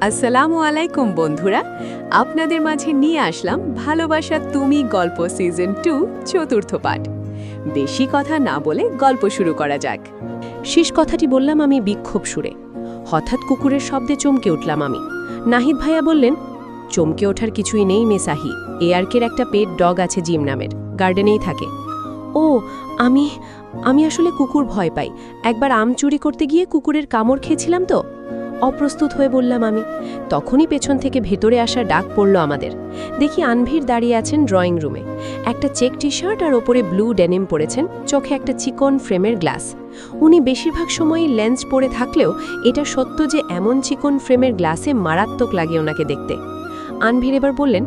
আসসালামু আলাইকুম বন্ধুরা, আপনাদের মাঝে নিয়ে আসলাম ভালোবাসা তুমি গল্প সিজন 2 চতুর্থ পাঠ। বেশি কথা না বলে গল্প শুরু করা যাক। শেষ কথাটি বললাম আমি বিক্ষোভ সুরে। হঠাৎ কুকুরের শব্দে চমকে উঠলাম আমি। নাহিদ ভাইয়া বললেন, চমকে ওঠার কিছুই নেই মেসাহি, এআরকের একটা পেট ডগ আছে জিম নামের, গার্ডেনেই থাকে। ও, আমি আমি আসলে কুকুর ভয় পাই। একবার আম চুরি করতে গিয়ে কুকুরের কামড় খেয়েছিলাম তো। অপ্রস্তুত হয়ে বললাম আমি। তখনই পেছন থেকে ভেতরে আসা ডাক পড়ল আমাদের। দেখি আনভির দাঁড়িয়ে আছেন ড্রয়িং রুমে। একটা চেক টি শার্ট আর ওপরে ব্লু ডেনিম পরেছেন, চোখে একটা চিকন ফ্রেমের গ্লাস। উনি বেশিরভাগ সময়ই লেন্স পরে থাকলেও এটা সত্য যে এমন চিকন ফ্রেমের গ্লাসে মারাত্মক লাগে ওনাকে দেখতে। আনভির এবার বললেন,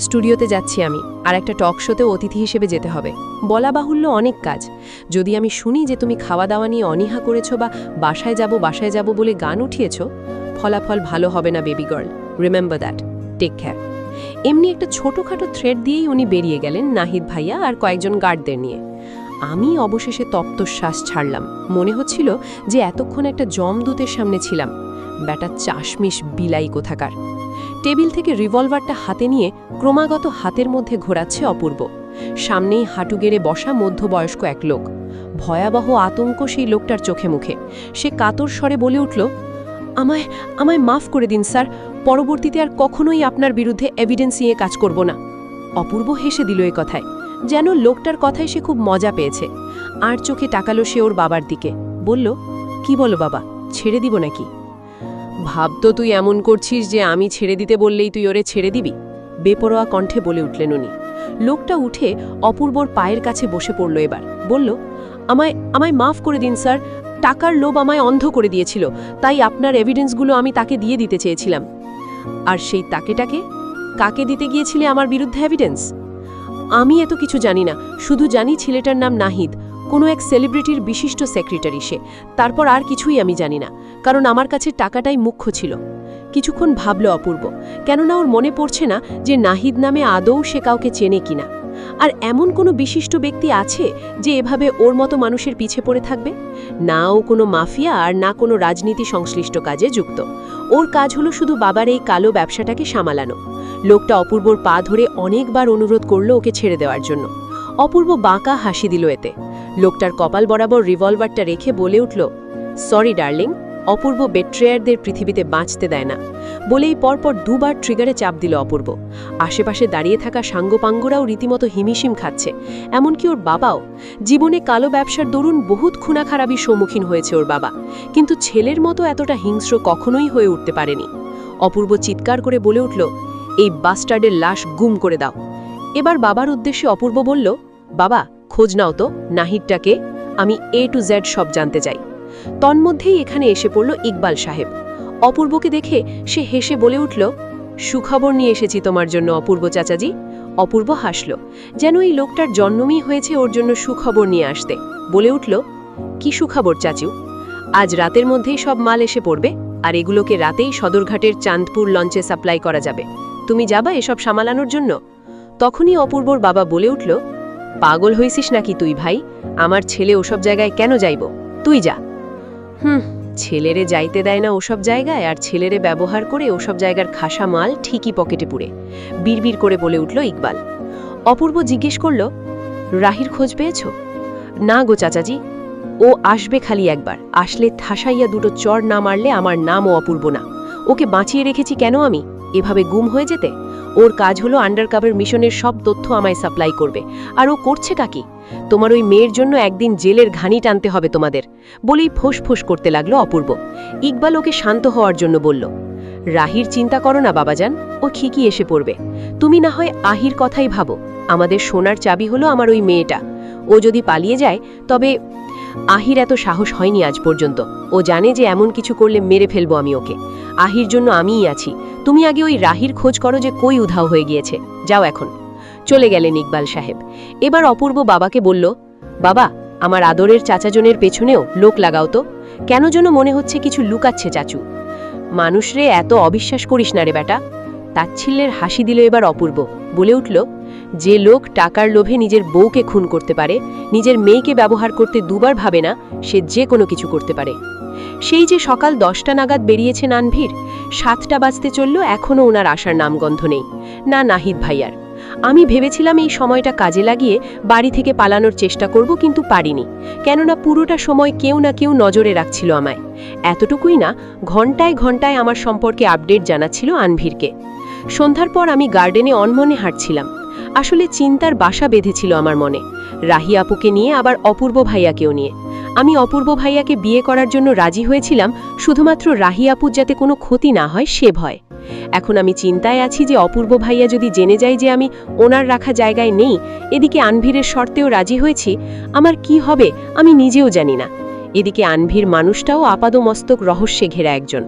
স্টুডিওতে যাচ্ছি আমি, আর একটা টক শোতে অতিথি হিসেবে যেতে হবে। বলা বাহুল্য অনেক কাজ। যদি আমি শুনি যে তুমি খাওয়া দাওয়া নিয়ে অনীহা করেছো বা বাসায় যাব বলে গান উঠিয়েছ, ফলাফল ভালো হবে না baby girl. Remember that. Take care. এমনি একটা ছোটোখাটো থ্রেড দিয়েই উনি বেরিয়ে গেলেন নাহিদ ভাইয়া আর কয়েকজন গার্ডদের নিয়ে। আমি অবশেষে তপ্তশ্বাস ছাড়লাম। মনে হচ্ছিল যে এতক্ষণ একটা জমদূতের সামনে ছিলাম। ব্যাটা চাশমিশ বিলাই কোথাকার। টেবিল থেকে রিভলভারটা হাতে নিয়ে ক্রমাগত হাতের মধ্যে ঘোরাচ্ছে অপূর্ব। সামনেই হাঁটু গেড়ে বসা মধ্যবয়স্ক এক লোক। ভয়াবহ আতঙ্ক সেই লোকটার চোখে মুখে। সে কাতর স্বরে বলে উঠল, আমায় আমায় মাফ করে দিন স্যার, পরবর্তীতে আর কখনোই আপনার বিরুদ্ধে এভিডেন্স নিয়ে কাজ করব না। অপূর্ব হেসে দিল এ কথায়, যেন লোকটার কথায় সে খুব মজা পেয়েছে। আর চোখে তাকালো সে ওর বাবার দিকে, বলল, কি বলো বাবা, ছেড়ে দিব নাকি? ভাবতো তুই এমন করছিস যে আমি ছেড়ে দিতে বললেই তুই ওরে ছেড়ে দিবি? বেপরোয়া কণ্ঠে বলে উঠলেন উনি। লোকটা উঠে অপূর্বর পায়ের কাছে বসে পড়ল এবার। বলল, আমায় আমায় মাফ করে দিন স্যার, টাকার লোভ আমায় অন্ধ করে দিয়েছিল, তাই আপনার এভিডেন্সগুলো আমি তাকে দিয়ে দিতে চেয়েছিলাম। আর সেই তাকেটাকে কাকে দিতে গিয়েছিলে আমার বিরুদ্ধে এভিডেন্স? আমি এত কিছু জানি না, শুধু জানি ছেলেটার নাম নাহিদ, কোনো এক সেলিব্রিটির বিশিষ্ট সেক্রেটারি সে। তারপর আর কিছুই আমি জানি না, কারণ আমার কাছে টাকাটাই মুখ্য ছিল। কিছুক্ষণ ভাবল অপূর্ব, কেননা ওর মনে পড়ছে না যে নাহিদ নামে আদৌ সে কাউকে চেনে কিনা। আর এমন কোনো বিশিষ্ট ব্যক্তি আছে যে এভাবে ওর মতো মানুষের পিছে পড়ে থাকবে? না ও কোনো মাফিয়া আর না কোনো রাজনীতি সংশ্লিষ্ট কাজে যুক্ত। ওর কাজ হলো শুধু বাবার এই কালো ব্যবসাটাকে সামালানো। লোকটা অপূর্বর পা ধরে অনেকবার অনুরোধ করল ওকে ছেড়ে দেওয়ার জন্য। অপূর্ব বাঁকা হাসি দিল এতে। লোকটার কপাল বরাবর রিভলভারটা রেখে বলে উঠল, সরি ডার্লিং, অপূর্ব বেট্রেয়ারদের পৃথিবীতে বাঁচতে দেয় না। বলেই পরপর দুবার ট্রিগারে চাপ দিল অপূর্ব। আশেপাশে দাঁড়িয়ে থাকা সাঙ্গপাঙ্গরাও রীতিমতো হিমিশিম খাচ্ছে, এমনকি ওর বাবাও। জীবনে কালো ব্যবসার দরুন বহুত খুনাখারাপির সম্মুখীন হয়েছে ওর বাবা, কিন্তু ছেলের মতো এতটা হিংস্র কখনোই হয়ে উঠতে পারেনি। অপূর্ব চিৎকার করে বলে উঠল, এই বাস্টার্ডের লাশ গুম করে দাও। এবার বাবার উদ্দেশ্যে অপূর্ব বলল, বাবা, খোঁজ নাও তো নাহিদটাকে, আমি A to Z সব জানতে চাই। তন্মধ্যেই এখানে এসে পড়ল ইকবাল সাহেব। অপূর্বকে দেখে সে হেসে বলে উঠল, সুখবর নিয়ে এসেছি তোমার জন্য অপূর্ব চাচাজি। অপূর্ব হাসল, যেন এই লোকটার জন্মই হয়েছে ওর জন্য সুখবর নিয়ে আসতে। বলে উঠল, কি সুখবর চাচু? আজ রাতের মধ্যেই সব মাল এসে পড়বে, আর এগুলোকে রাতেই সদরঘাটের চাঁদপুর লঞ্চে সাপ্লাই করা যাবে। তুমি যাবা এসব সামালানোর জন্য? তখনই অপূর্বর বাবা বলে উঠল, পাগল হয়েছিস নাকি তুই ভাই? আমার ছেলে ওসব জায়গায় কেন যাইব? তুই যা। ছেলেরে যাইতে দেয় না ওসব জায়গায়, আর ছেলেরে ব্যবহার করে ওসব জায়গার খাসা মাল ঠিকই পকেটে পুরে বিড়বিড় করে বলে উঠল ইকবাল। অপূর্ব জিজ্ঞেস করল, রাহির খোঁজ পেয়েছ? না গো চাচাজি, ও আসবে খালি একবার, আসলে ঠাসাইয়া দুটো চড় না মারলে আমার নামও অপূর্ব না। ওকে বাঁচিয়ে রেখেছি কেন আমি, এভাবে গুম হয়ে যেতে? ওর কাজ হলো আন্ডারকভার মিশনের সব তথ্য আমায় সাপ্লাই করবে। আর ও করছে কাকি? তোমার ওই মেয়ের জন্য একদিন জেলের ঘানি টানতে হবে তোমাদের। বলেই ফোঁস করতে লাগলো অপূর্ব। ইকবাল ওকে শান্ত হওয়ার জন্য বলল, রাহির চিন্তা করো না বাবাজান, ও ঠিকই এসে পড়বে। তুমি না হয় আহির কথাই ভাবো। আমাদের সোনার চাবি হলো আমার ওই মেয়েটা। ও যদি পালিয়ে যায় তবে আহির এত সাহস হয়নি আজ পর্যন্ত। ও জানে যে এমন কিছু করলে মেরে ফেলবো আমি ওকে। আহির জন্য আমিই আছি। তুমি আগে ওই রাহির খোঁজ করো যে কই উধাও হয়ে গিয়েছে। যাও এখন। চলে গেলেন ইকবাল সাহেব। এবার অপূর্ব বাবাকে বলল, বাবা, আমার আদরের চাচাজনের পেছনেও লোক লাগাও তো। কেন যেন মনে হচ্ছে কিছু লুকাচ্ছে চাচু। মানুষরে এত অবিশ্বাস করিস না রে বেটা। তাচ্ছিল্যের হাসি দিল এবার অপূর্ব। বলে উঠল, যে লোক টাকার লোভে নিজের বউকে খুন করতে পারে, নিজের মেয়েকে ব্যবহার করতে দুবার ভাবে না, সে যে কোনো কিছু করতে পারে। সেই যে সকাল 10টা নাগাদ বেরিয়েছেন আনভির, 7টা বাজতে চলল, এখনও ওনার আসার নামগন্ধ নেই। না নাহিদ ভাইয়ার। আমি ভেবেছিলাম এই সময়টা কাজে লাগিয়ে বাড়ি থেকে পালানোর চেষ্টা করব, কিন্তু পারিনি। কেননা পুরোটা সময় কেউ না কেউ নজরে রাখছিল আমায়। এতটুকুই না, ঘন্টায় ঘন্টায় আমার সম্পর্কে আপডেট জানাচ্ছিল আনভিরকে। সন্ধ্যার পর আমি গার্ডেনে অনমনে হাঁটছিলাম। আসলে চিন্তার বাসা বেঁধেছিল আমার মনে, রাহি আপুকে নিয়ে, আবার অপূর্ব ভাইয়াকেও নিয়ে। আমি অপূর্ব ভাইয়াকে বিয়ে করার জন্য রাজি হয়েছিলাম শুধুমাত্র রাহি আপুর যাতে কোনো ক্ষতি না হয় সে ভয়। এখন আমি চিন্তায় আছি যে অপূর্ব ভাইয়া যদি জেনে যায় যে আমি ওনার রাখা জায়গায় নেই, এদিকে আনভিরের শর্তেও রাজি হয়েছি, আমার কি হবে আমি নিজেও জানি না। এদিকে আনভির মানুষটাও আপাদমস্তক রহস্যে ঘেরা একজন।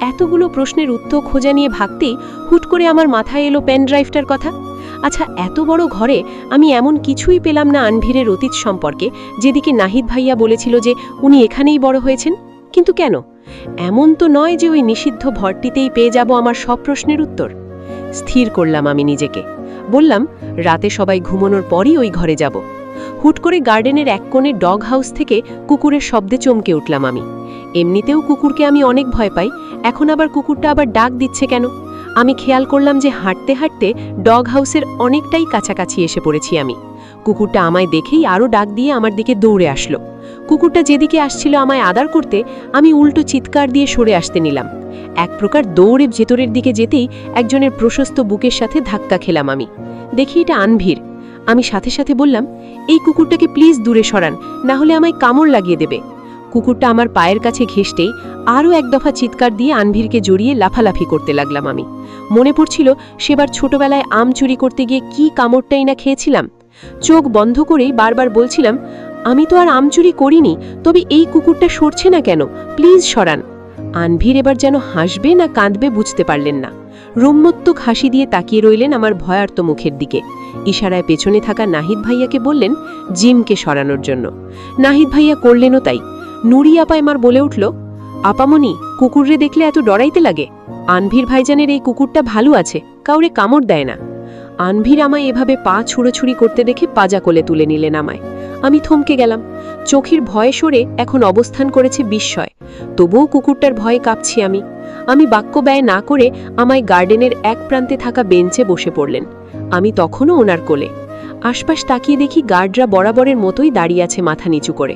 এতগুলো প্রশ্নের উত্তর খোঁজা নিয়ে ভাবতেই হুট করে আমার মাথায় এলো পেন ড্রাইভটার কথা। আচ্ছা, এত বড় ঘরে আমি এমন কিছুই পেলাম না আনভিরের অতীত সম্পর্কে, যেদিকে নাহিদ ভাইয়া বলেছিল যে উনি এখানেই বড় হয়েছেন। কিন্তু কেন? এমন তো নয় যে ওই নিষিদ্ধ ভর্তিতেই পেয়ে যাব আমার সব প্রশ্নের উত্তর। স্থির করলাম আমি নিজেকে। বললাম, রাতে সবাই ঘুমানোর পরই ওই ঘরে যাব। হুট করে গার্ডেনের এক কোণে ডগ হাউস থেকে কুকুরের শব্দে চমকে উঠলাম আমি। এমনিতেও কুকুরকে আমি অনেক ভয় পাই, এখন আবার কুকুরটা আবার ডাক দিচ্ছে কেন? আমি খেয়াল করলাম যে হাঁটতে হাঁটতে ডগ হাউসের অনেকটাই কাছাকাছি এসে পড়েছি আমি। কুকুরটা আমায় দেখেই আরও ডাক দিয়ে আমার দিকে দৌড়ে আসলো। কুকুরটা যেদিকে আসছিল আমায় আদর করতে, আমি উল্টো চিৎকার দিয়ে সরে আসতে নিলাম। এক প্রকার দৌড়ে ভেতরের দিকে যেতেই একজনের প্রশস্ত বুকের সাথে ধাক্কা খেলাম আমি। দেখি এটা আনভির। আমি সাথে সাথে বললাম, এই কুকুরটাকে প্লিজ দূরে সরান, না হলে আমায় কামড় লাগিয়ে দেবে। কুকুরটা আমার পায়ের কাছে ঘেঁষতেই আরও এক দফা চিৎকার দিয়ে আনভিরকে জড়িয়ে লাফালাফি করতে লাগলাম আমি। মনে পড়ছিল সেবার ছোটবেলায় আম চুরি করতে গিয়ে কি কামড়টাই না খেয়েছিলাম। চোখ বন্ধ করেই বারবার বলছিলাম, আমি তো আর আম চুরি করিনি, তবে এই কুকুরটা সরছে না কেন, প্লিজ সরান। আনভির এবার যেন হাসবে না কাঁদবে বুঝতে পারলেন না। রোম্মত্তক হাসি দিয়ে তাকিয়ে রইলেন আমার ভয়ার্ত মুখের দিকে। ইশারায় পেছনে থাকা নাহিদ ভাইয়াকে বললেন জিমকে সরানোর জন্য। নাহিদ ভাইয়া করলেনও তাই। নুরি আপা এমার বলে উঠল, আপামনি, কুকুররে দেখলে এত ডরাইতে লাগে? আনভির ভাইজানের এই কুকুরটা ভালো আছে, কাউরে কামড় দেয় না। আনভির আমায় এভাবে পা ছুড়োছুড়ি করতে দেখে পাজা কোলে তুলে নিলেন আমায়। আমি থমকে গেলাম। চোখের ভয়ে সরে এখন অবস্থান করেছে বিস্ময়। তবুও কুকুরটার ভয়ে কাঁপছি আমি। আমি বাক্য ব্যয় না করে আমায় গার্ডেনের এক প্রান্তে থাকা বেঞ্চে বসে পড়লেন। আমি তখনও ওনার কোলে। আশপাশ তাকিয়ে দেখি গার্ডরা বরাবরের মতোই দাঁড়িয়ে আছে মাথা নিচু করে।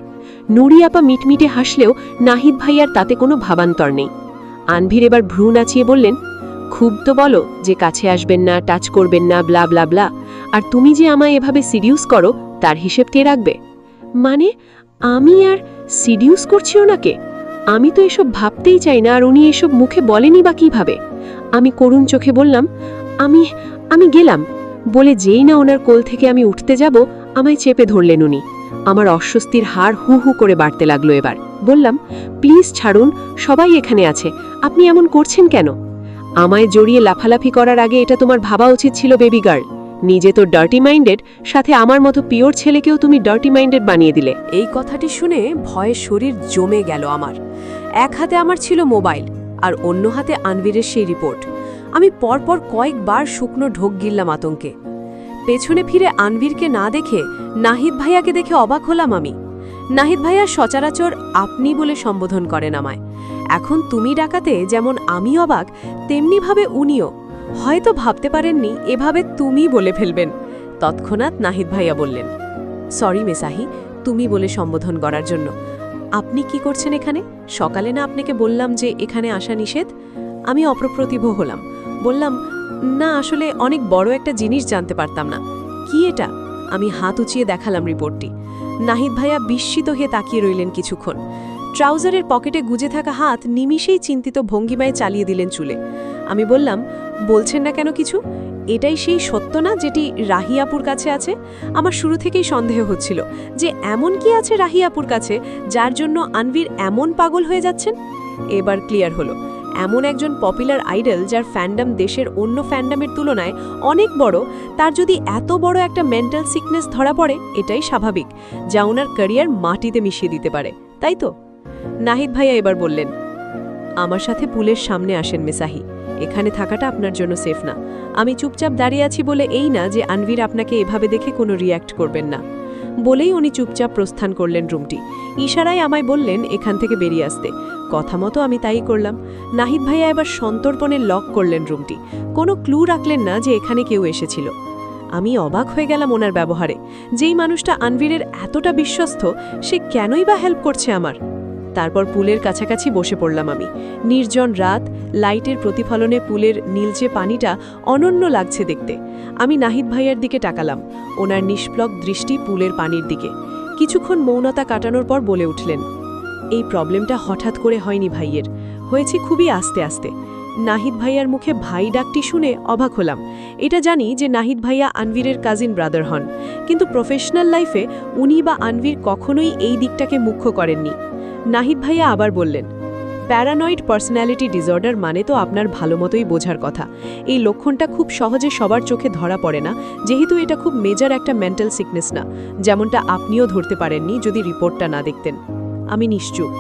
নুরি আপা মিটমিটে হাসলেও নাহিদ ভাইয়ার তাতে কোনো ভাবান্তর নেই। আনভির এবার ভ্রু নাচিয়ে বললেন, খুব তো বলো যে কাছে আসবেন না, টাচ করবেন না, ব্লা ব্লা ব্লা, আর তুমি যে আমায় এভাবে সিডিউস করো তার হিসেব কে রাখবে? মানে আমি আর সিডিউস করছি ওনাকে? আমি তো এসব ভাবতেই চাই না, আর উনি এসব মুখে বলেনি বা কিভাবে? আমি করুণ চোখে বললাম, আমি গেলাম। বলে যেই না ওনার কোল থেকে আমি উঠতে যাব, আমায় চেপে ধরলেন উনি। আমার অস্বস্তির হাড় হু হু করে বাড়তে লাগলো। এবার বললাম, প্লিজ ছাড়ুন, সবাই এখানে আছে, আপনি এমন করছেন কেন? আমায় জড়িয়ে লাফালাফি করার আগে এটা তোমার ভাবা উচিত ছিল বেবি গার্ল। নিজে তো ডার্টি মাইন্ডেড, সাথে আমার মতো পিওর ছেলেকেও তুমি ডার্টি মাইন্ডেড বানিয়ে দিলে। এই কথাটি শুনে ভয়ে শরীর জমে গেল আমার। এক হাতে আমার ছিল মোবাইল, আর অন্য হাতে আনভিরের সেই রিপোর্ট। আমি পরপর কয়েকবার শুকনো ঢোক গিললাম আতঙ্কে। পেছনে ফিরে আনভিরকে না দেখে নাহিদ ভাইয়াকে দেখে অবাক হলাম আমি। নাহিদ ভাইয়া সচরাচর আপনি বলে সম্বোধন করেন আমায়। এখন তুমি ডাকাতে যেমন আমি অবাক, তেমনিভাবে উনিও। হয়তো ভাবতে পারেননি এভাবে তুমি বলে ফেলবেন। তৎক্ষণাৎ নাহিদ ভাইয়া বললেন, সরি মেসাহি, তুমি বলে সম্বোধন করার জন্য। আপনি কি করছেন এখানে? সকালে না আপনাকে বললাম যে এখানে আসা নিষেধ? আমি অপ্রতিভ হলাম, বললাম, না আসলে অনেক বড় একটা জিনিস জানতে পারতাম না। কি এটা? আমি হাত উঁচিয়ে দেখালাম রিপোর্টটি। নাহিদ ভাইয়া বিস্মিত হয়ে তাকিয়ে রইলেন কিছুক্ষণ। ট্রাউজারের পকেটে গুজে থাকা হাত নিমিষেই চিন্তিত ভঙ্গিমায় চালিয়ে দিলেন চুলে। আমি বললাম, বলছেন না কেন কিছু? এটাই সেই সত্য না যেটি রাহি আপুর কাছে আছে? আমার শুরু থেকেই সন্দেহ হচ্ছিল যে এমন কি আছে রাহি আপুর কাছে যার জন্য আনভির এমন পাগল হয়ে যাচ্ছেন। এবার ক্লিয়ার হলো, এমন একজন পপুলার আইডল যার ফ্যান্ডাম দেশের অন্য ফ্যান্ডামের তুলনায় অনেক বড়, তার যদি এত বড় একটা মেন্টাল সিকনেস ধরা পড়ে, এটাই স্বাভাবিক, যা ওনার ক্যারিয়ার মাটিতে মিশিয়ে দিতে পারে, তাই তো? নাহিদ ভাইয়া এবার বললেন, আমার সাথে পুলের সামনে আসেন মেসাহি, এখানে থাকাটা আপনার জন্য সেফ না। আমি চুপচাপ দাঁড়িয়ে আছি বলে এই না যে আনভির আপনাকে এভাবে দেখে কোনো রিয়্যাক্ট করবেন না। বলেই উনি চুপচাপ প্রস্থান করলেন রুমটি। ইশারায় আমায় বললেন এখান থেকে বেরিয়ে আসতে। কথা মতো আমি তাই করলাম। নাহিদ ভাইয়া এবার সন্তর্পণে লক করলেন রুমটি। কোনো ক্লু রাখলেন না যে এখানে কেউ এসেছিল। আমি অবাক হয়ে গেলাম ওনার ব্যবহারে। যেই মানুষটা আনভীরের এতটা বিশ্বস্ত, সে কেনই বা হেল্প করছে আমার? তারপর পুলের কাছাকাছি বসে পড়লাম আমি। নির্জন রাত, লাইটের প্রতিফলনে পুলের নীলচে পানিটা অনন্য লাগছে দেখতে। আমি নাহিদ ভাইয়ার দিকে তাকালাম, ওনার নিষ্প্লক দৃষ্টি পুলের পানির দিকে। কিছুক্ষণ মৌনতা কাটানোর পর বলে উঠলেন, এই প্রবলেমটা হঠাৎ করে হয়নি ভাইয়ের, হয়েছে খুবই আস্তে আস্তে। নাহিদ ভাইয়ার মুখে ভাই ডাকটি শুনে অবাক হলাম। এটা জানি যে নাহিদ ভাইয়া আনভীরের কাজিন ব্রাদার হন, কিন্তু প্রফেশনাল লাইফে উনি বা আনভীর কখনোই এই দিকটাকে মুখ্য করেননি। নাহিদ ভাইয়া আবার বললেন, প্যারানয়েড পার্সোনালিটি ডিসঅর্ডার মানে তো আপনার ভালো মতোই বোঝার কথা। এই লক্ষণটা খুব সহজে সবার চোখে ধরা পড়ে না, যেহেতু এটা খুব মেজর একটা মেন্টাল সিকনেস না, যেমনটা আপনিও ধরতে পারেননি যদি রিপোর্টটা না দেখতেন। আমি নিশ্চুপ।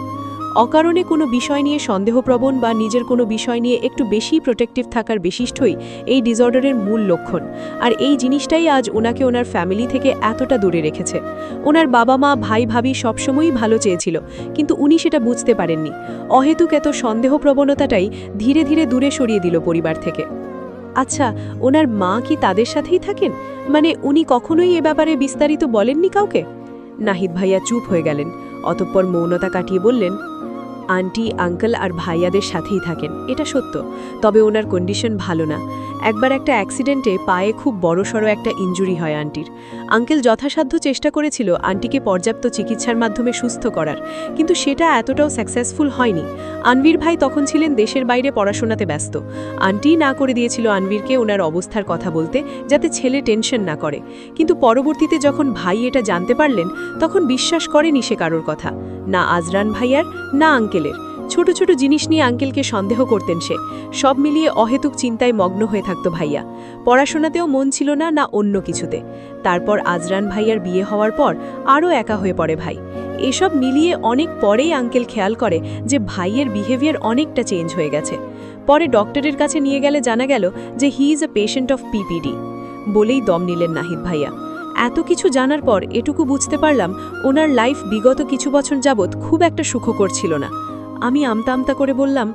অকারণে কোনো বিষয় নিয়ে সন্দেহপ্রবণ বা নিজের কোনো বিষয় নিয়ে একটু বেশি প্রোটেক্টিভ থাকার বৈশিষ্ট্যই এই ডিসঅর্ডারের মূল লক্ষণ। আর এই জিনিসটাই আজ ওনাকে ওনার ফ্যামিলি থেকে এতটা দূরে রেখেছে। ওনার বাবা মা ভাই ভাবি সবসময়ই ভালো চেয়েছিল, কিন্তু উনি সেটা বুঝতে পারেননি। অহেতুক এত সন্দেহপ্রবণতাটাই ধীরে ধীরে দূরে সরিয়ে দিল পরিবার থেকে। আচ্ছা, ওনার মা কি তাদের সাথেই থাকেন? মানে উনি কখনোই এ ব্যাপারে বিস্তারিত বলেননি কাউকে? নাহিদ ভাইয়া চুপ হয়ে গেলেন। অতঃপর মৌনতা কাটিয়ে বললেন, আন্টি আঙ্কেল আর ভাইয়াদের সাথেই থাকেন, এটা সত্য। তবে ওনার কন্ডিশন ভালো না। একবার একটা অ্যাক্সিডেন্টে পায়ে খুব বড়সড় একটা ইনজুরি হয় আন্টির। আঙ্কেল যথাসাধ্য চেষ্টা করেছিল আন্টিকে পর্যাপ্ত চিকিৎসার মাধ্যমে সুস্থ করার, কিন্তু সেটা এতটাও সাকসেসফুল হয়নি। আনভীর ভাই তখন ছিলেন দেশের বাইরে পড়াশোনাতে ব্যস্ত। আন্টি না করে দিয়েছিল আনভীরকে ওনার অবস্থার কথা বলতে, যাতে ছেলে টেনশন না করে। কিন্তু পরবর্তীতে যখন ভাই এটা জানতে পারলেন, তখন বিশ্বাস করেনি সে কারোর কথা, না আজরান ভাইয়ার না আঙ্কেলের। ছোট ছোট জিনিস নিয়ে আঙ্কেলকে সন্দেহ করতেন সে। সব মিলিয়ে অহেতুক চিন্তায় মগ্ন হয়ে থাকত ভাইয়া। পড়াশোনাতেও মন ছিল না, না অন্য কিছুতে। তারপর আজরান ভাইয়ার বিয়ে হওয়ার পর আরও একা হয়ে পড়ে ভাই। এসব মিলিয়ে অনেক পরেই আঙ্কেল খেয়াল করে যে ভাইয়ের বিহেভিয়ার অনেকটা চেঞ্জ হয়ে গেছে। পরে ডক্টরের কাছে নিয়ে গেলে জানা গেল যে he is a patient of PPD. বলেই দম নিলেন নাহিদ ভাইয়া। এত কিছু জানার পর এটুকু বুঝতে পারলাম, ওনার লাইফ বিগত কিছু বছর যাবৎ খুব একটা সুখকর ছিল না। আমি আমতা আমতা করে বললাম,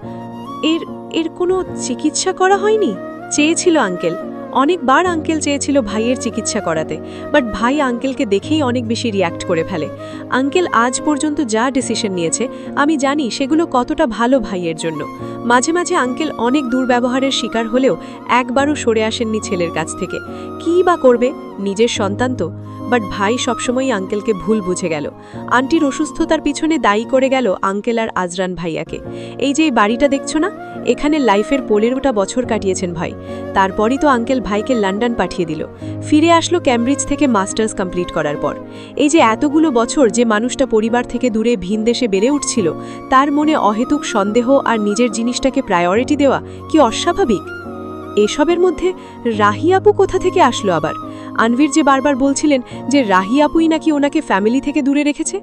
এর কোনো চিকিৎসা করা হয়নি? চেয়েছিল আঙ্কেল, অনেকবার আঙ্কেল চেয়েছিল ভাইয়ের চিকিৎসা করাতে, বাট ভাই আঙ্কেলকে দেখেই অনেক বেশি রিয়্যাক্ট করে ফেলে। আঙ্কেল আজ পর্যন্ত যা ডিসিশন নিয়েছে আমি জানি সেগুলো কতটা ভালো ভাইয়ের জন্য। মাঝে মাঝে আঙ্কেল অনেক দুর্ব্যবহারের শিকার হলেও একবারও সরে আসেননি ছেলের কাছ থেকে। কী বা করবে, নিজের সন্তান তো। বাট ভাই সবসময়ই আঙ্কেলকে ভুল বুঝে গেল। আন্টির অসুস্থতার পিছনে দায়ী করে গেল আঙ্কেল আর আজরান ভাইয়াকে। এই যে এই বাড়িটা দেখছো না, এখানে লাইফের 15টা বছর কাটিয়েছেন ভাই। তারপরই তো আঙ্কেল ভাইকে লন্ডন পাঠিয়ে দিল। ফিরে আসলো ক্যামব্রিজ থেকে মাস্টার্স কমপ্লিট করার পর। এই যে এতগুলো বছর যে মানুষটা পরিবার থেকে দূরে ভিন দেশে বেড়ে উঠছিল, তার মনে অহেতুক সন্দেহ আর নিজের জিনিসটাকে প্রায়োরিটি দেওয়া কি অস্বাভাবিক? এসবের মধ্যে রাহি আপু কোথা থেকে আসলো আবার? আনভীর যে বারবার বলছিলেন যে রাহি আপুই নাকি ওনাকে ফ্যামিলি থেকে দূরে রেখেছে।